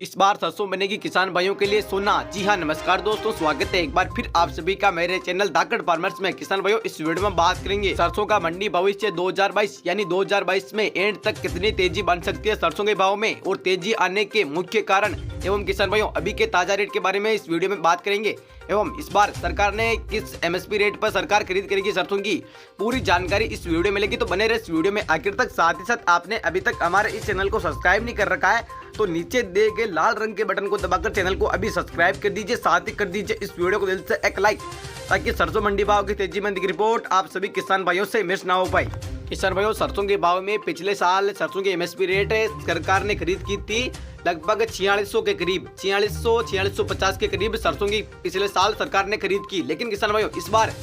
इस बार सरसों बनेगी किसान भाइयों के लिए सोना। जी हाँ, नमस्कार दोस्तों, स्वागत है एक बार फिर आप सभी का मेरे चैनल धाकड़ फार्मर्स में। किसान भाइयों, इस वीडियो में बात करेंगे सरसों का मंडी भविष्य 2022 यानी 2022 में एंड तक कितनी तेजी बन सकती है सरसों के भाव में और तेजी आने के मुख्य कारण एवं किसान भाइयों अभी के ताजा रेट के बारे में इस वीडियो में बात करेंगे एवं इस बार सरकार ने किस एमएसपी रेट पर सरकार खरीद करेगी सरसों की पूरी जानकारी इस वीडियो में मिलेगी। तो बने रहे इस वीडियो में आखिर तक। साथ ही साथ आपने अभी तक हमारे इस चैनल को सब्सक्राइब नहीं कर रखा है तो नीचे दिए गए लाल रंग के बटन को दबाकर चैनल को अभी सब्सक्राइब कर दीजिए। साथ ही कर दीजिए इस वीडियो को दिल से एक लाइक, ताकि सरसों मंडी भाव की तेजी मंदी की रिपोर्ट आप सभी किसान भाइयों से मिस ना हो पाए। किसान भाइयों, सरसों के भाव में पिछले साल सरसों के एमएसपी रेट सरकार ने खरीद की थी लगभग 4600 के करीब, 4650 के करीब सरसों की पिछले साल सरकार ने खरीद की। लेकिन किसान भाइयों, इस बार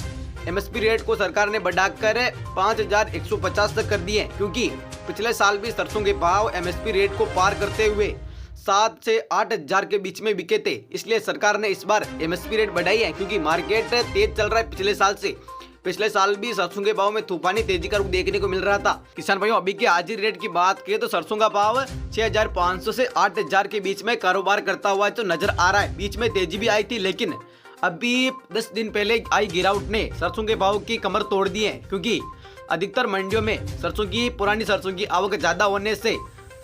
एमएसपी रेट को सरकार ने बढ़ाकर 5150 तक कर दिए, क्योंकि पिछले साल भी सरसों के भाव एमएसपी रेट को पार करते हुए 7 से 8 हजार के बीच में बिके थे। इसलिए सरकार ने इस बार एमएसपी रेट बढ़ाई है, क्योंकि मार्केट तेज चल रहा है पिछले साल से। पिछले साल भी सरसों के भाव में तूफानी तेजी का रुख देखने को मिल रहा था। किसान भाइयों, अभी के आज रेट की बात करें तो सरसों का भाव 6500 से 8000 के बीच में कारोबार करता हुआ तो नजर आ रहा है। बीच में तेजी भी आई थी, लेकिन अभी 10 दिन पहले आई गिरावट ने सरसों के भाव की कमर तोड़ दी है, क्योंकि अधिकतर मंडियों में पुरानी सरसों की आवक ज्यादा होने से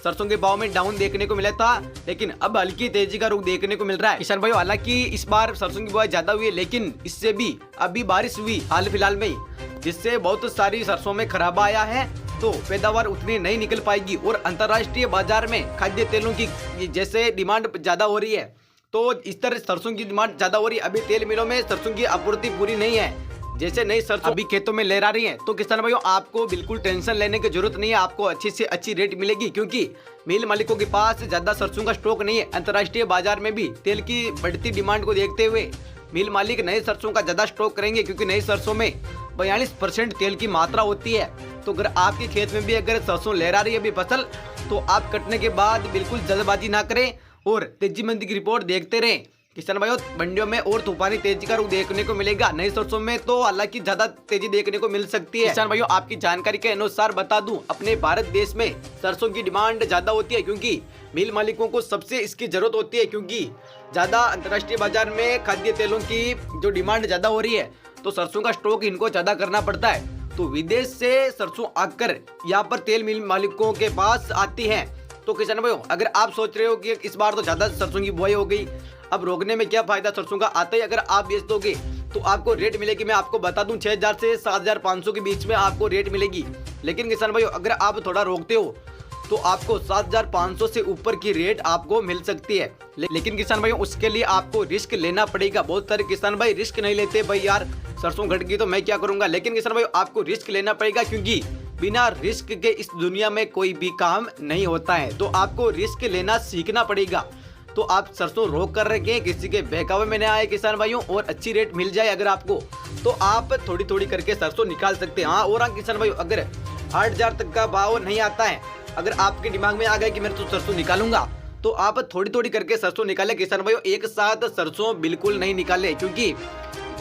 सरसों के भाव में डाउन देखने को मिला था, लेकिन अब हल्की तेजी का रुख देखने को मिल रहा है। किसान भाइयों, हालांकि इस बार सरसों की बुआई ज्यादा हुई है, लेकिन इससे भी अभी बारिश हुई हाल फिलहाल में, जिससे बहुत सारी सरसों में खराबा आया है, तो पैदावार उतनी नहीं निकल पाएगी। और अंतर्राष्ट्रीय बाजार में खाद्य तेलों की जैसे डिमांड ज्यादा हो रही है, तो इस तरह सरसों की डिमांड ज्यादा हो रही है। अभी तेल मिलों में सरसों की आपूर्ति पूरी नहीं है, जैसे नई सरसों अभी खेतों में लहरा रही है। तो किसान भाइयों, आपको बिल्कुल टेंशन लेने की जरूरत नहीं है, आपको अच्छी से अच्छी रेट मिलेगी, क्योंकि मिल मालिकों के पास ज्यादा सरसों का स्टॉक नहीं है। अंतर्राष्ट्रीय बाजार में भी तेल की बढ़ती डिमांड को देखते हुए मिल मालिक नए सरसों का ज्यादा स्टॉक करेंगे, क्योंकि नई सरसों में 42% तेल की मात्रा होती है। तो अगर आपके खेत में भी अगर सरसों लहरा रही है अभी फसल, तो आप कटने के बाद बिल्कुल जल्दबाजी ना करें और तेजी मंदी की रिपोर्ट देखते रहें। किसान भाइयों, मंडियों में और तूफानी तेजी का रुख देखने को मिलेगा। नई सरसों में तो हालांकि ज्यादा तेजी देखने को मिल सकती है। किसान भाइयों, आपकी जानकारी के अनुसार बता दूं, अपने भारत देश में सरसों की डिमांड ज्यादा होती है, क्योंकि मिल मालिकों को सबसे इसकी जरूरत होती है, क्योंकि ज्यादा अंतर्राष्ट्रीय बाजार में खाद्य तेलों की जो डिमांड ज्यादा हो रही है, तो सरसों का स्टॉक इनको ज्यादा करना पड़ता है। तो विदेश से सरसों आकर यहाँ पर तेल मिल मालिकों के पास आती है। तो किसान भाइयों, अगर आप सोच रहे हो कि इस बार तो ज्यादा सरसों की बुआई हो गई, अब रोकने में क्या फायदा सरसों का, आते ही अगर आप बेच दोगे तो आपको रेट मिलेगी। मैं आपको बता दूं 6000 से 7500 के बीच में आपको रेट मिलेगी। लेकिन किसान भाइयों, अगर आप थोड़ा रोकते हो तो आपको 7500 से ऊपर की रेट आपको मिल सकती है। लेकिन किसान भाइयों, उसके लिए आपको रिस्क लेना पड़ेगा। बहुत सारे किसान भाई रिस्क नहीं लेते, भाई यार सरसों घट गई तो मैं क्या करूंगा। लेकिन किसान भाइयों, आपको रिस्क लेना पड़ेगा, क्योंकि बिना रिस्क के इस दुनिया में कोई भी काम नहीं होता है। तो आपको रिस्क लेना सीखना पड़ेगा। तो आप सरसों रोक कर रखे, किसी के बहकावे में न आए किसान भाइयों, और अच्छी रेट मिल जाए अगर आपको, तो आप थोड़ी थोड़ी करके सरसों निकाल सकते हैं। हाँ, और किसान भाइयों, अगर 8000 तक का भाव नहीं आता है, अगर आपके दिमाग में आ गया कि मैं तो सरसों निकालूंगा, तो आप थोड़ी थोड़ी करके सरसों निकाले किसान भाइयों। एक साथ सरसों बिल्कुल नहीं निकाले, क्योंकि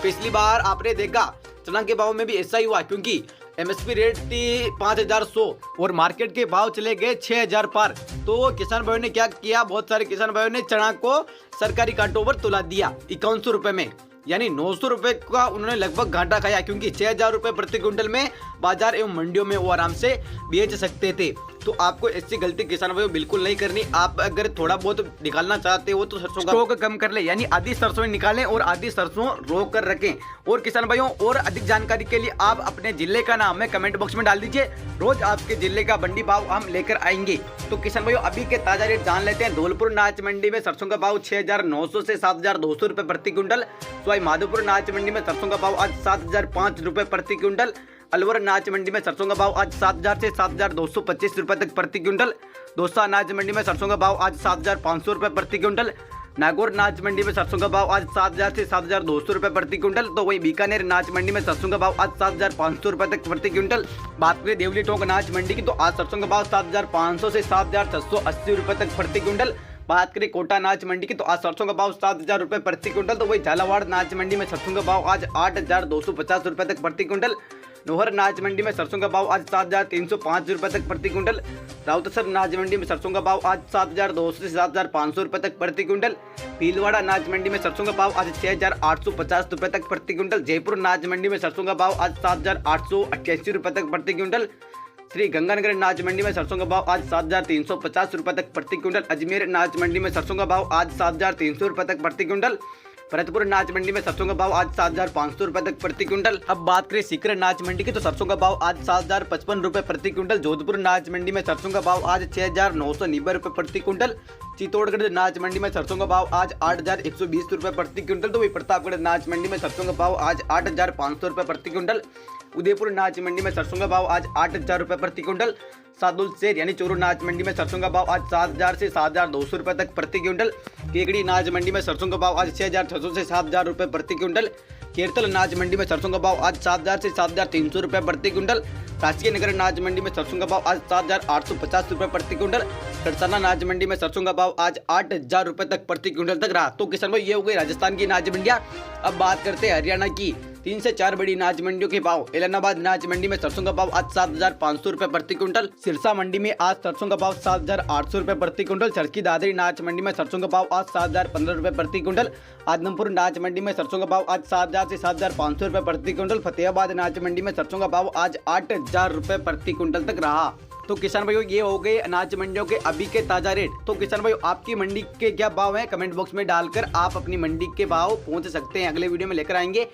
पिछली बार आपने देखा चना के भाव में भी ऐसा ही हुआ, क्योंकि एमएसपी रेट थी 5100 और मार्केट के भाव चले गए 6000 पार। तो किसान भाइयों ने क्या किया, बहुत सारे किसान भाइयों ने चना को सरकारी कांटों पर तुला दिया 5100 रुपए में, यानी 900 रुपए का उन्होंने लगभग घाटा खाया, क्योंकि 6000 रुपए प्रति क्विंटल में बाजार एवं मंडियों में वो आराम से बेच सकते थे। तो आपको ऐसी गलती किसान भाइयों बिल्कुल नहीं करनी। आप अगर थोड़ा बहुत निकालना चाहते हो तो सरसों का स्टॉक कम कर ले, यानी आधी सरसों निकालें और आधी सरसों रोक कर रखें। और किसान भाइयों, और अधिक जानकारी के लिए आप अपने जिले का नाम में कमेंट बॉक्स में डाल दीजिए, रोज आपके जिले का मंडी भाव हम लेकर आएंगे। तो किसान भाइयों, अभी के ताजा रेट जान लेते हैं। धौलपुर नाच मंडी में सरसों का भाव 6900 से 7200 रुपए प्रति क्विंटल। सवाई माधोपुर नाच मंडी में सरसों का भाव आज 7005 रुपए प्रति क्विंटल। अलवर नाच मंडी में सरसों का भाव आज 7000 से 7225 रुपए तक प्रति क्विंटल। दौसा नाच मंडी में सरसों का भाव आज 7500 रुपए प्रति क्विंटल। नागौर नाच मंडी में सरसों का भाव आज 7000 से 7200 रुपए प्रति क्विंटल। तो वही बीकानेर नाच मंडी में सरसों का भाव आज 7500 रुपए तक प्रति क्विंटल। बात करें देवली टोंक नाच मंडी की, तो आज सरसों का भाव 7500 से 7680 रुपए तक प्रति क्विंटल। बात करें कोटा नाच मंडी की, तो आज सरसों का भाव 7000 रुपए प्रति क्विंटल। तो वही झालावाड़ नाच मंडी में सरसों का भाव आज 8250 रुपए तक प्रति क्विंटल। नोहर अनाज मंडी में सरसों का भाव आज 7,305 रुपए तक प्रति क्विंटल। राउतसर अनाज मंडी में सरसों का भाव आज 7,200 से 7,500 रुपए तक प्रति क्विंटल। भीलवाड़ा अनाज मंडी में सरसों का भाव आज 6,850 रुपए तक प्रति क्विंटल। जयपुर अनाज मंडी में सरसों का भाव आज 7,888 रुपए तक प्रति क्विंटल। श्री गंगानगर अनाज मंडी में सरसों का भाव आज 7,350 रुपए तक प्रति क्विंटल। अजमेर अनाज मंडी में सरसों का भाव आज 7,300 रुपए तक प्रति क्विंटल। भरतपुर अनाज मंडी में सरसों का भाव आज 7,500 रुपए तक प्रति क्विंटल। अब बात करें सीकर अनाज मंडी की तो सरसों का भाव आज 7,055 रुपए प्रति क्विंटल। जोधपुर अनाज मंडी में सरसों का भाव आज 6,990 रुपए प्रति क्विंटल। चित्तौड़गढ़ अनाज मंडी में सरसों का भाव आज 8,120 रुपए प्रति क्विंटल। तो वही प्रतापगढ़ अनाज मंडी में सरसों का भाव आज 8,500 रुपए प्रति क्विंटल। उदयपुर अनाज मंडी में सरसों का भाव आज 8,000 रुपए प्रति क्विंटल। सादुल शेर यानी चोरू अनाज मंडी में सरसों का भाव आज 7,000 से 7,200 रुपए तक प्रति क्विंटल। केकड़ी अनाज मंडी में सरसों का भाव आज 6,600 से 7,000 रुपए प्रति क्विंटल। केरतल अनाज मंडी में सरसों का भाव आज 7,000 से 7,300 रुपए प्रति क्विंटल। राजकीय नगर अनाज मंडी में सरसों का भाव आज 7,850 रुपए प्रति क्विंटल। खरसाना अनाज मंडी में सरसों का भाव आज 8,000 रुपए तक प्रति क्विंटल तक रहा। तो किसान भाई ये हो गई राजस्थान की अनाज मंडियां। अब बात करते हैं हरियाणा की 3 से 4 बड़ी अनाज मंडियों के भाव। एलनाबाद अनाज मंडी में सरसों का भाव आज 7,500 रुपए प्रति क्विंटल। सिरसा मंडी में आज सरसों का भाव 7,800 रुपए प्रति क्विंटल। चरखी दादरी अनाज मंडी में सरसों का भाव आज 7,015 रुपए प्रति क्विंटल। आदमपुर अनाज मंडी में सरसों का भाव आज 7,000 से 7,500 रुपए प्रति क्विंटल। फतेहाबाद अनाज मंडी में सरसों का भाव आज 8,000 रुपए प्रति क्विंटल तक रहा। तो किसान भाइयों ये हो गए अनाज मंडियों के अभी के ताजा रेट। तो किसान भाइयों आपकी मंडी के क्या भाव हैं कमेंट बॉक्स में डालकर आप अपनी मंडी के भाव पहुंच सकते हैं। अगले वीडियो में लेकर आएंगे।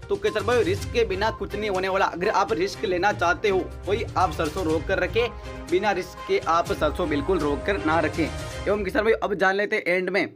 तो किसान भाइयों रिस्क के बिना कुछ नहीं होने वाला। अगर आप रिस्क लेना चाहते हो कोई आप सरसों रोक कर रखें, बिना रिस्क के आप सरसों बिल्कुल रोक कर ना रखें। एवं किसान भाई अब जान लेते हैं एंड में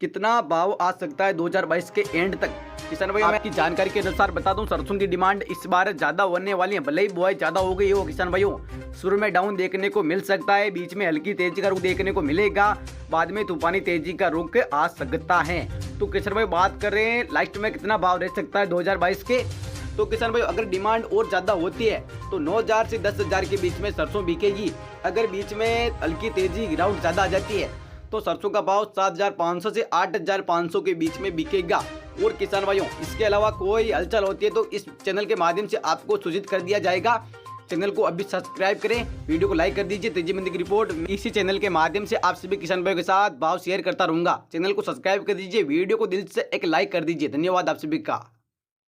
कितना भाव आ सकता है 2022 के एंड तक। किसान भाई आपकी जानकारी के अनुसार बता दूं सरसों की डिमांड इस बार ज्यादा होने वाली है। भले ही बुआई ज्यादा हो गई हो किसान भाइयों, शुरू में डाउन देखने को मिल सकता है, बीच में हल्की तेजी का रुख देखने को मिलेगा, बाद में तूफानी तेजी का रुख आ सकता है। तो किसान भाई बात कर रहे हैं लास्ट में कितना भाव रह सकता है 2022 के। तो किसान भाई अगर डिमांड और ज्यादा होती है तो 9,000 से 10,000 के बीच में सरसों बिकेगी। अगर बीच में हल्की तेजी गिरावट ज्यादा आ जाती है तो सरसों का भाव 7,500 से 8,500 के बीच में बिकेगा। और किसान भाइयों इसके अलावा कोई हलचल होती है तो इस चैनल के माध्यम से आपको सूचित कर दिया जाएगा। चैनल को अभी सब्सक्राइब करें, वीडियो को लाइक कर दीजिए। तेजी मंडी की रिपोर्ट इसी चैनल के माध्यम से आप सभी किसान भाइयों के साथ भाव शेयर करता रहूंगा। चैनल को सब्सक्राइब कर दीजिए, वीडियो को दिल से एक लाइक कर दीजिए। धन्यवाद आप सभी का।